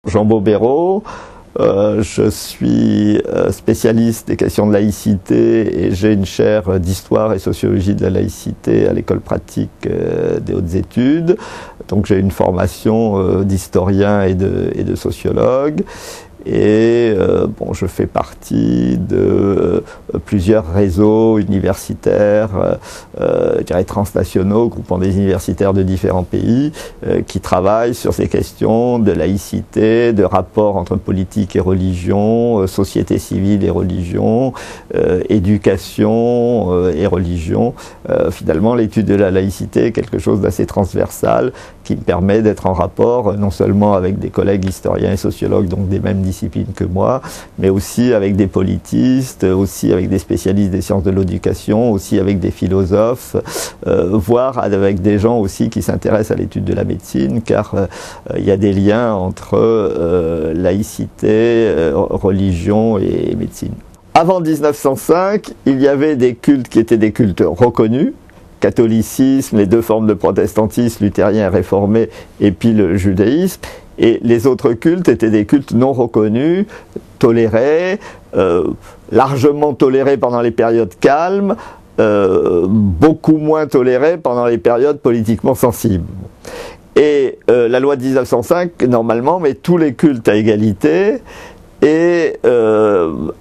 Jean Bobéro, je suis spécialiste des questions de laïcité et j'ai une chaire d'histoire et sociologie de la laïcité à l'école pratique des hautes études. Donc j'ai une formation d'historien et de sociologue. Et je fais partie de plusieurs réseaux universitaires, je dirais transnationaux, groupant des universitaires de différents pays, qui travaillent sur ces questions de laïcité, de rapport entre politique et religion, société civile et religion, éducation et religion. Finalement, l'étude de la laïcité est quelque chose d'assez transversal qui me permet d'être en rapport non seulement avec des collègues historiens et sociologues, donc des mêmes disciplines que moi, mais aussi avec des politistes, aussi avec des spécialistes des sciences de l'éducation, aussi avec des philosophes, voire avec des gens aussi qui s'intéressent à l'étude de la médecine, car il y a des liens entre laïcité, religion et médecine. Avant 1905, il y avait des cultes qui étaient des cultes reconnus, catholicisme, les deux formes de protestantisme, luthérien et réformé, et puis le judaïsme. Et les autres cultes étaient des cultes non reconnus, tolérés, largement tolérés pendant les périodes calmes, beaucoup moins tolérés pendant les périodes politiquement sensibles. Et la loi de 1905, normalement, met tous les cultes à égalité et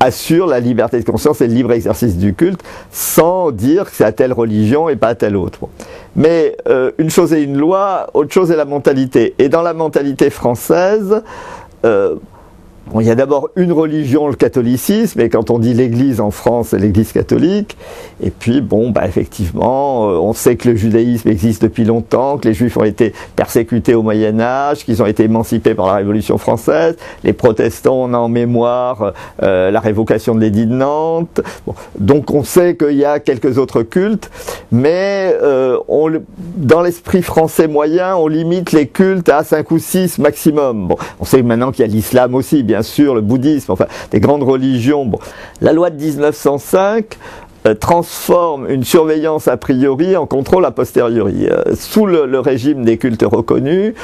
assure la liberté de conscience et le libre exercice du culte, sans dire que c'est à telle religion et pas à telle autre. Mais une chose est une loi, autre chose est la mentalité. Et dans la mentalité française, il y a d'abord une religion, le catholicisme, et quand on dit l'Église en France, c'est l'Église catholique. Et puis, effectivement, on sait que le judaïsme existe depuis longtemps, que les Juifs ont été persécutés au Moyen-Âge, qu'ils ont été émancipés par la Révolution française. Les protestants, on a en mémoire la révocation de l'édit de Nantes. Donc, on sait qu'il y a quelques autres cultes, mais dans l'esprit français moyen, on limite les cultes à 5 ou 6 maximum. On sait maintenant qu'il y a l'islam aussi, bien sûr, le bouddhisme, enfin, des grandes religions. La loi de 1905 transforme une surveillance a priori en contrôle a posteriori. Sous le régime des cultes reconnus,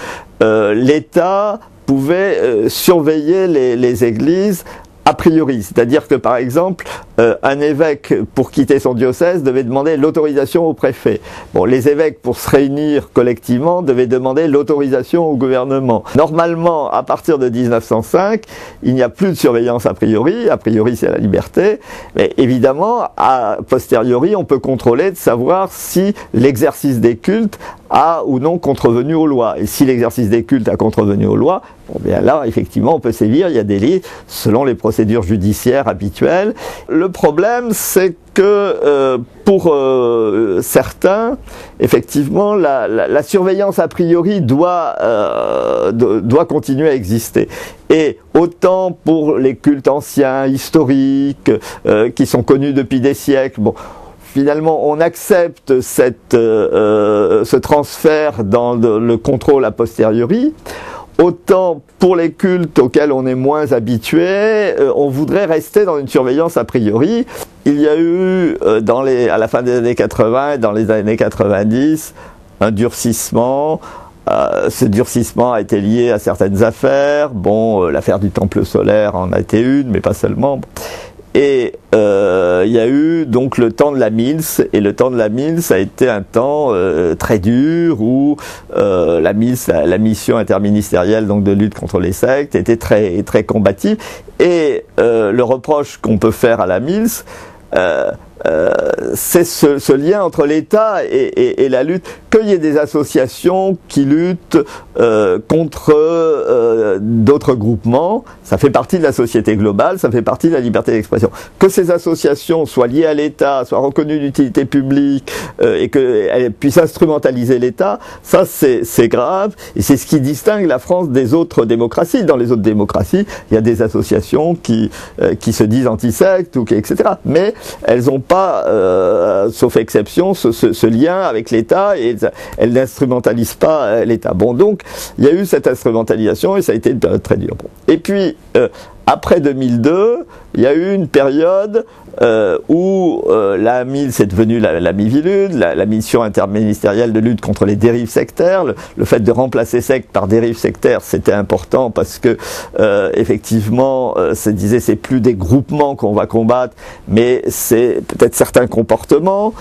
l'État pouvait surveiller les églises a priori, c'est-à-dire que par exemple, un évêque pour quitter son diocèse devait demander l'autorisation au préfet. Les évêques pour se réunir collectivement devaient demander l'autorisation au gouvernement. Normalement, à partir de 1905, il n'y a plus de surveillance a priori c'est la liberté, mais évidemment, a posteriori, on peut contrôler de savoir si l'exercice des cultes a ou non contrevenu aux lois. Et si l'exercice des cultes a contrevenu aux lois, bien là, effectivement, on peut sévir, il y a des délits selon les procédures judiciaires habituelles. Le problème, c'est que pour certains, effectivement, la surveillance a priori doit continuer à exister. Et autant pour les cultes anciens, historiques, qui sont connus depuis des siècles, finalement, on accepte ce transfert dans le contrôle a posteriori. Autant pour les cultes auxquels on est moins habitué, on voudrait rester dans une surveillance a priori. Il y a eu, à la fin des années 80 et dans les années 90, un durcissement. Ce durcissement a été lié à certaines affaires. L'affaire du temple solaire en a été une, mais pas seulement. Et il y a eu donc le temps de la MILS, et le temps de la MILS a été un temps très dur où la MILS, la mission interministérielle donc de lutte contre les sectes, était très combative. Et le reproche qu'on peut faire à la MILS, c'est ce lien entre l'État et la lutte, qu'il y ait des associations qui luttent contre d'autres groupements, ça fait partie de la société globale, ça fait partie de la liberté d'expression. Que ces associations soient liées à l'État, soient reconnues d'utilité publique et qu'elles puissent instrumentaliser l'État, ça c'est grave, et c'est ce qui distingue la France des autres démocraties. Dans les autres démocraties, il y a des associations qui se disent anti-sectes, etc. Mais elles n'ont pas, sauf exception, ce lien avec l'État, et elles n'instrumentalisent pas l'État. Donc, il y a eu cette instrumentalisation et ça a été très dur. Et puis, après 2002, il y a eu une période où la MIL, c'est devenu la Miviludes, la mission interministérielle de lutte contre les dérives sectaires. Le fait de remplacer secte par dérives sectaires, c'était important parce que effectivement, c'est plus des groupements qu'on va combattre, mais c'est peut-être certains comportements.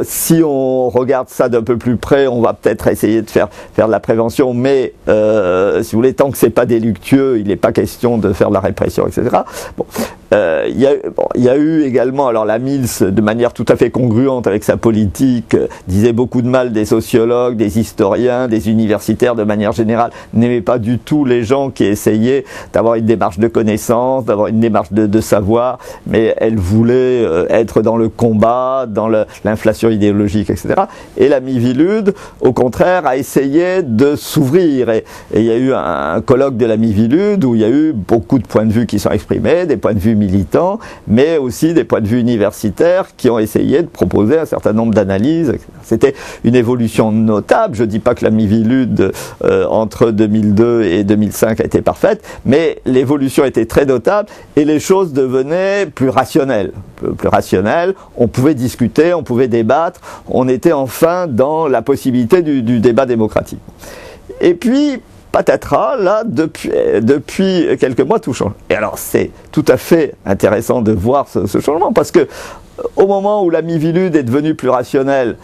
Si on regarde ça d'un peu plus près, on va peut-être essayer de faire de la prévention, mais si vous voulez, tant que c'est pas délictueux, il n'est pas question de faire de la répression, etc. Bon. Il y a eu également, alors la MILS, de manière tout à fait congruente avec sa politique, disait beaucoup de mal des sociologues, des historiens, des universitaires de manière générale, n'aimait pas du tout les gens qui essayaient d'avoir une démarche de connaissance, d'avoir une démarche de savoir, mais elle voulait être dans le combat, dans l'inflation idéologique, etc. Et la Miviludes, au contraire, a essayé de s'ouvrir. Et il y a eu un colloque de la Miviludes où il y a eu beaucoup de points de vue qui sont exprimés, des points de vue militants, mais aussi des points de vue universitaires qui ont essayé de proposer un certain nombre d'analyses, etc. C'était une évolution notable. Je ne dis pas que la Miviludes entre 2002 et 2005 a été parfaite, mais l'évolution était très notable et les choses devenaient plus rationnelles. Plus rationnelles, on pouvait discuter, on pouvait débattre, on était enfin dans la possibilité du débat démocratique. Et puis, patatras, là, depuis quelques mois, tout change. Et alors, c'est tout à fait intéressant de voir ce changement, parce que au moment où la Miviludes est devenue plus rationnelle,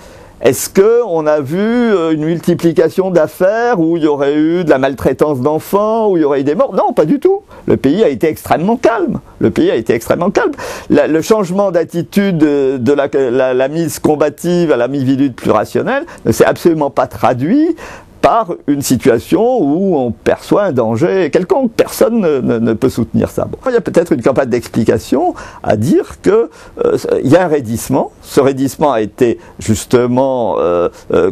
est-ce qu'on a vu une multiplication d'affaires où il y aurait eu de la maltraitance d'enfants, où il y aurait eu des morts? Non, pas du tout. Le pays a été extrêmement calme. Le pays a été extrêmement calme. Le changement d'attitude de la mise combative à la Miviludes plus rationnelle ne s'est absolument pas traduit par une situation où on perçoit un danger quelconque. Personne ne peut soutenir ça. Bon. Il y a peut-être une campagne d'explication à dire que il y a un raidissement. Ce raidissement a été justement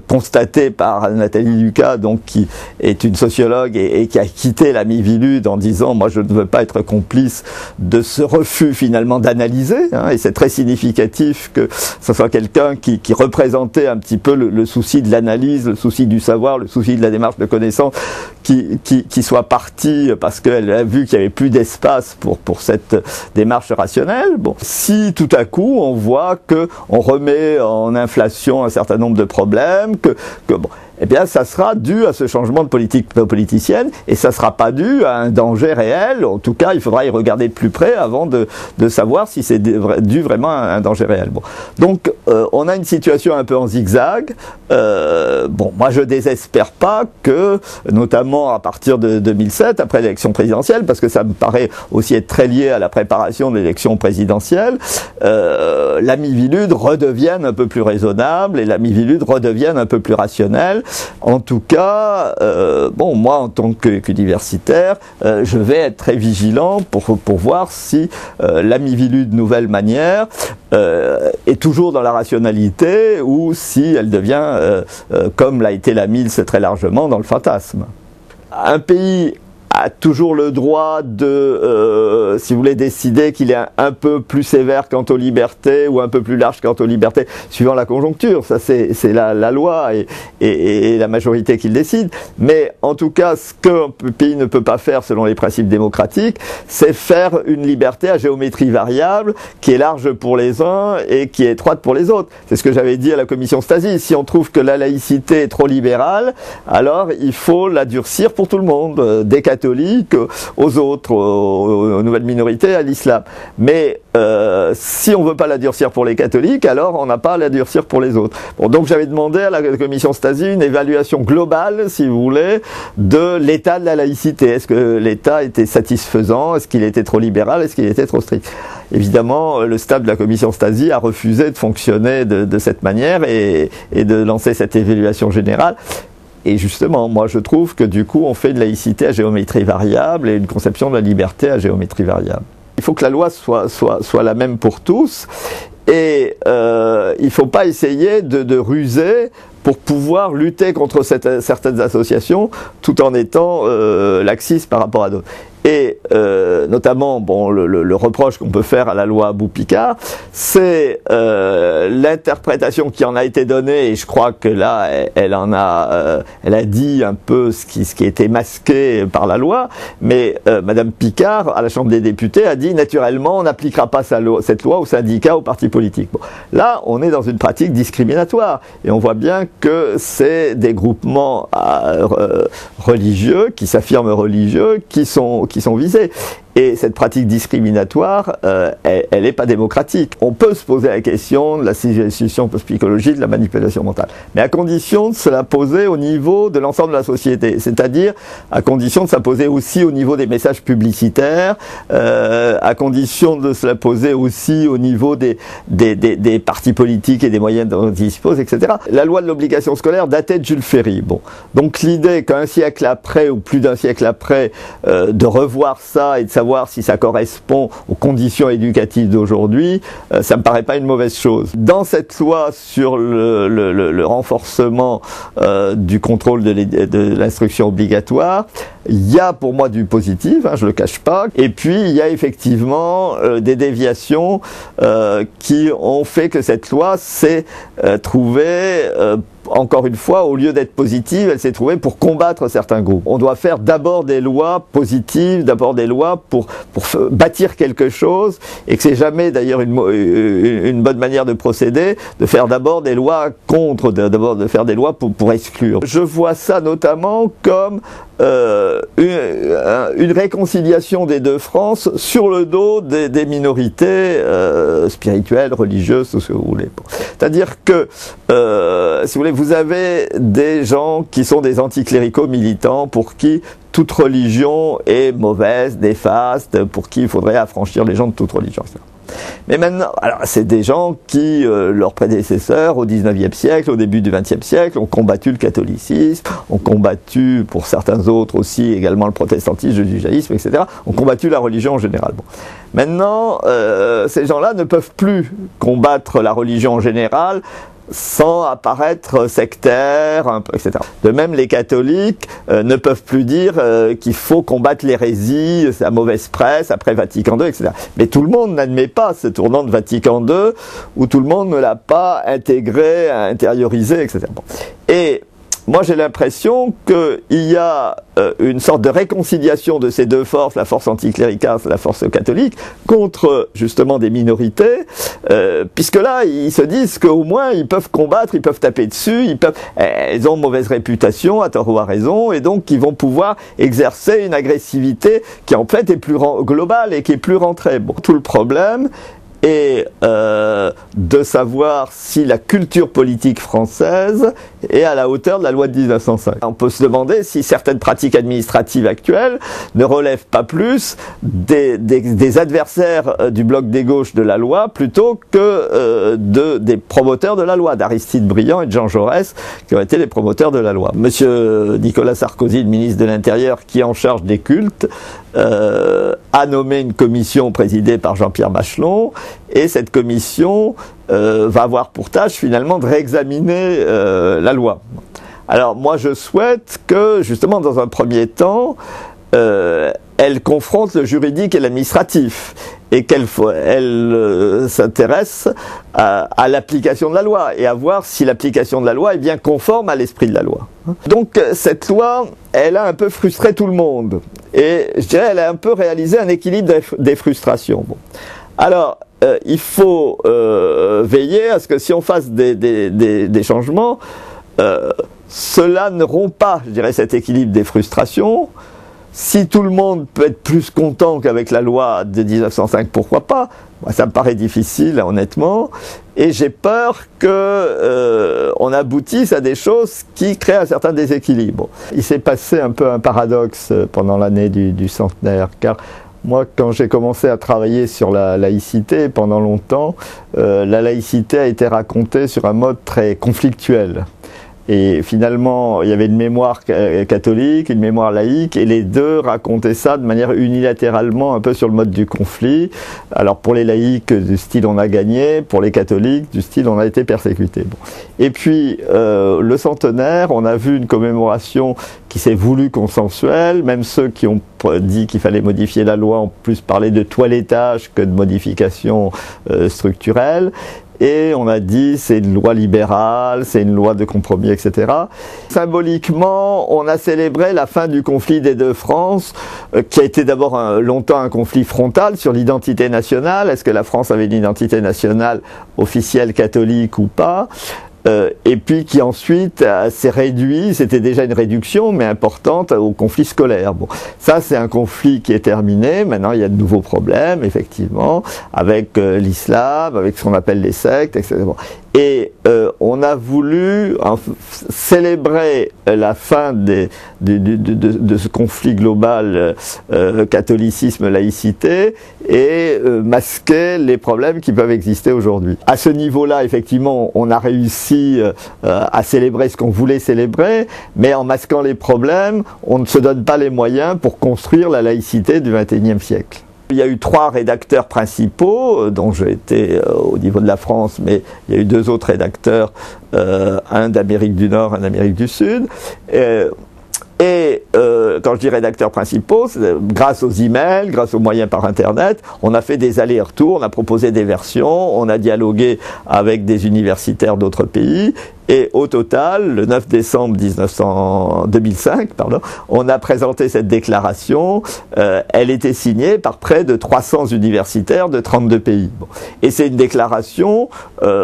constaté par Nathalie Lucas, donc qui est une sociologue et qui a quitté la Miviludes en disant « moi je ne veux pas être complice de ce refus finalement d'analyser hein, ». Et c'est très significatif que ce soit quelqu'un qui représentait un petit peu le souci de l'analyse, le souci du savoir, le souci de la démarche de connaissance, qui soit partie parce qu'elle a vu qu'il n'y avait plus d'espace pour cette démarche rationnelle. Bon, si tout à coup on voit que on remet en inflation un certain nombre de problèmes, que bon, eh bien, ça sera dû à ce changement de politique politicienne et ça sera pas dû à un danger réel. En tout cas, il faudra y regarder de plus près avant de savoir si c'est dû vraiment à un danger réel. Bon. Donc, on a une situation un peu en zigzag. Bon, moi, je désespère pas que, notamment à partir de 2007, après l'élection présidentielle, parce que ça me paraît aussi être très lié à la préparation de l'élection présidentielle, la Miviludes redevienne un peu plus raisonnable et la Miviludes redevienne un peu plus rationnelle. En tout cas, bon, moi en tant qu'universitaire, je vais être très vigilant pour voir si la Miviludes nouvelle manière est toujours dans la rationalité ou si elle devient, comme l'a été la MILS très largement, dans le fantasme. Un pays a toujours le droit de, si vous voulez, décider qu'il est un peu plus sévère quant aux libertés ou un peu plus large quant aux libertés, suivant la conjoncture. Ça, c'est la loi et la majorité qui le décide. Mais en tout cas, ce qu'un pays ne peut pas faire selon les principes démocratiques, c'est faire une liberté à géométrie variable qui est large pour les uns et qui est étroite pour les autres. C'est ce que j'avais dit à la commission Stasi. Si on trouve que la laïcité est trop libérale, alors il faut la durcir pour tout le monde, des catholiques aux autres, aux nouvelles minorités, à l'islam. Mais si on ne veut pas la durcir pour les catholiques, alors on n'a pas à la durcir pour les autres. Bon, donc j'avais demandé à la commission Stasi une évaluation globale, si vous voulez, de l'état de la laïcité. Est-ce que l'État était satisfaisant? Est-ce qu'il était trop libéral? Est-ce qu'il était trop strict? Évidemment, le staff de la commission Stasi a refusé de fonctionner de cette manière et de lancer cette évaluation générale. Et justement, moi je trouve que du coup on fait une laïcité à géométrie variable et une conception de la liberté à géométrie variable. Il faut que la loi soit la même pour tous et il ne faut pas essayer de ruser pour pouvoir lutter contre certaines associations tout en étant laxiste par rapport à d'autres. et notamment le reproche qu'on peut faire à la loi Abou-Picard, c'est l'interprétation qui en a été donnée, et je crois que là elle a dit un peu ce qui était masqué par la loi, mais Madame Picard à la Chambre des députés a dit naturellement on n'appliquera pas cette loi aux syndicats, aux partis politiques. Bon, là on est dans une pratique discriminatoire et on voit bien que c'est des groupements religieux qui s'affirment religieux qui sont visés. Et cette pratique discriminatoire, elle n'est pas démocratique. On peut se poser la question de la suggestion psychologique, de la manipulation mentale, mais à condition de se la poser au niveau de l'ensemble de la société, c'est-à-dire à condition de se la poser aussi au niveau des messages publicitaires, à condition de se la poser aussi au niveau des partis politiques et des moyens dont ils disposent, etc. La loi de l'obligation scolaire datait de Jules Ferry. Bon, donc l'idée qu'un siècle après ou plus d'un siècle après, de revoir ça et de savoir si ça correspond aux conditions éducatives d'aujourd'hui, ça me paraît pas une mauvaise chose. Dans cette loi sur le renforcement du contrôle de l'instruction obligatoire, il y a pour moi du positif, je le cache pas, et puis il y a effectivement des déviations qui ont fait que cette loi s'est trouvée encore une fois, au lieu d'être positive, elle s'est trouvée pour combattre certains groupes. On doit faire d'abord des lois positives, d'abord des lois pour bâtir quelque chose, et que c'est jamais d'ailleurs une bonne manière de procéder, de faire d'abord des lois contre, d'abord de faire des lois pour exclure. Je vois ça notamment comme une réconciliation des deux France sur le dos des minorités spirituelles, religieuses, tout ce que vous voulez. C'est-à-dire que, si vous voulez, vous avez des gens qui sont des anticléricaux militants pour qui toute religion est mauvaise, néfaste, pour qui il faudrait affranchir les gens de toute religion, etc. Mais maintenant, alors c'est des gens qui, leurs prédécesseurs au 19e siècle, au début du 20e siècle, ont combattu le catholicisme, ont combattu, pour certains autres aussi, également le protestantisme, le judaïsme, etc., ont combattu la religion en général. Bon. Maintenant, ces gens-là ne peuvent plus combattre la religion en général sans apparaître sectaire, etc. De même, les catholiques ne peuvent plus dire qu'il faut combattre l'hérésie, la mauvaise presse, après Vatican II, etc. Mais tout le monde n'admet pas ce tournant de Vatican II, où tout le monde ne l'a pas intégré, intériorisé, etc. Bon. Et moi, j'ai l'impression qu'il y a une sorte de réconciliation de ces deux forces, la force anticléricale, la force catholique, contre justement des minorités, puisque là, ils se disent qu'au moins, ils peuvent combattre, ils peuvent taper dessus, elles ont mauvaise réputation, à tort ou à raison, et donc ils vont pouvoir exercer une agressivité qui en fait est plus globale et qui est plus rentrée. Bon, tout le problème et de savoir si la culture politique française est à la hauteur de la loi de 1905. On peut se demander si certaines pratiques administratives actuelles ne relèvent pas plus des adversaires du bloc des gauches de la loi plutôt que des promoteurs de la loi, d'Aristide Briand et de Jean Jaurès, qui ont été les promoteurs de la loi. Monsieur Nicolas Sarkozy, le ministre de l'Intérieur, qui est en charge des cultes, a nommé une commission présidée par Jean-Pierre Bachelon, et cette commission va avoir pour tâche finalement de réexaminer la loi. Alors moi je souhaite que justement dans un premier temps elle confronte le juridique et l'administratif et qu'elle s'intéresse à l'application de la loi et à voir si l'application de la loi est bien conforme à l'esprit de la loi. Donc cette loi, elle a un peu frustré tout le monde et je dirais elle a un peu réalisé un équilibre des frustrations. Bon. Alors il faut veiller à ce que si on fasse des changements, cela ne rompt pas, je dirais, cet équilibre des frustrations. Si tout le monde peut être plus content qu'avec la loi de 1905, pourquoi pas? Moi, ça me paraît difficile, honnêtement. Et j'ai peur que on aboutisse à des choses qui créent un certain déséquilibre. Il s'est passé un peu un paradoxe pendant l'année du centenaire, car moi, quand j'ai commencé à travailler sur la laïcité, pendant longtemps, la laïcité a été racontée sur un mode très conflictuel. Et finalement, il y avait une mémoire catholique, une mémoire laïque, et les deux racontaient ça de manière unilatéralement, un peu sur le mode du conflit. Alors pour les laïcs, du style on a gagné, pour les catholiques, du style on a été persécuté. Bon. Et puis, le centenaire, on a vu une commémoration qui s'est voulue consensuelle, même ceux qui ont dit qu'il fallait modifier la loi ont plus parlé de toilettage que de modification structurelle. Et on a dit c'est une loi libérale, c'est une loi de compromis, etc. Symboliquement, on a célébré la fin du conflit des deux France, qui a été d'abord longtemps un conflit frontal sur l'identité nationale. Est-ce que la France avait une identité nationale officielle catholique ou pas ? Et puis qui ensuite s'est réduit, c'était déjà une réduction mais importante, au conflit scolaire. Bon, ça c'est un conflit qui est terminé, maintenant il y a de nouveaux problèmes effectivement, avec l'islam, avec ce qu'on appelle les sectes, etc. Bon. Et on a voulu célébrer la fin de ce conflit global catholicisme-laïcité et masquer les problèmes qui peuvent exister aujourd'hui. À ce niveau-là, effectivement, on a réussi à célébrer ce qu'on voulait célébrer, mais en masquant les problèmes, on ne se donne pas les moyens pour construire la laïcité du XXIe siècle. Il y a eu 3 rédacteurs principaux, dont j'ai été au niveau de la France, mais il y a eu 2 autres rédacteurs, un d'Amérique du Nord, un d'Amérique du Sud. Quand je dis rédacteurs principaux, grâce aux emails, grâce aux moyens par Internet, on a fait des allers-retours, on a proposé des versions, on a dialogué avec des universitaires d'autres pays. Et au total, le 9 décembre 2005, on a présenté cette déclaration. Elle était signée par près de 300 universitaires de 32 pays. Bon. Et c'est une déclaration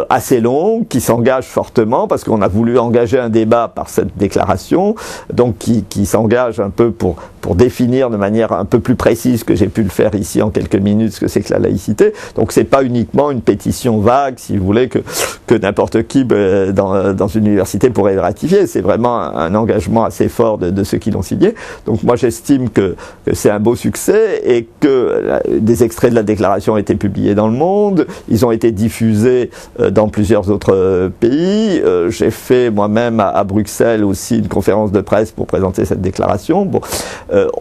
assez longue, qui s'engage fortement, parce qu'on a voulu engager un débat par cette déclaration, donc qui s'engage un peu pour définir de manière un peu plus précise que j'ai pu le faire ici en quelques minutes ce que c'est que la laïcité. Donc c'est pas uniquement une pétition vague, si vous voulez, que n'importe qui dans une université pourrait ratifier. C'est vraiment un engagement assez fort de ceux qui l'ont signé. Donc moi j'estime que c'est un beau succès et que des extraits de la déclaration ont été publiés dans le monde, ils ont été diffusés dans plusieurs autres pays. J'ai fait moi-même à Bruxelles aussi une conférence de presse pour présenter cette déclaration. Bon,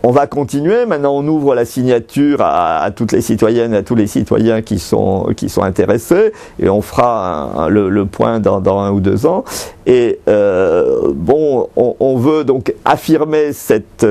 on va continuer. Maintenant, on ouvre la signature à toutes les citoyennes et à tous les citoyens qui sont intéressés, et on fera le point dans 1 ou 2 ans. Et on veut donc affirmer cette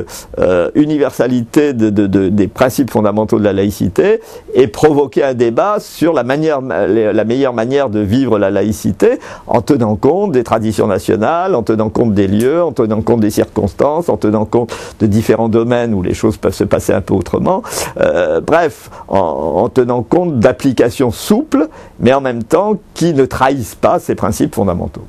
universalité des principes fondamentaux de la laïcité et provoquer un débat sur la meilleure manière de vivre la laïcité, en tenant compte des traditions nationales, en tenant compte des lieux, en tenant compte des circonstances, en tenant compte de différents domaines où les choses peuvent se passer un peu autrement. Bref, en tenant compte d'applications souples, mais en même temps qui ne trahissent pas ces principes fondamentaux.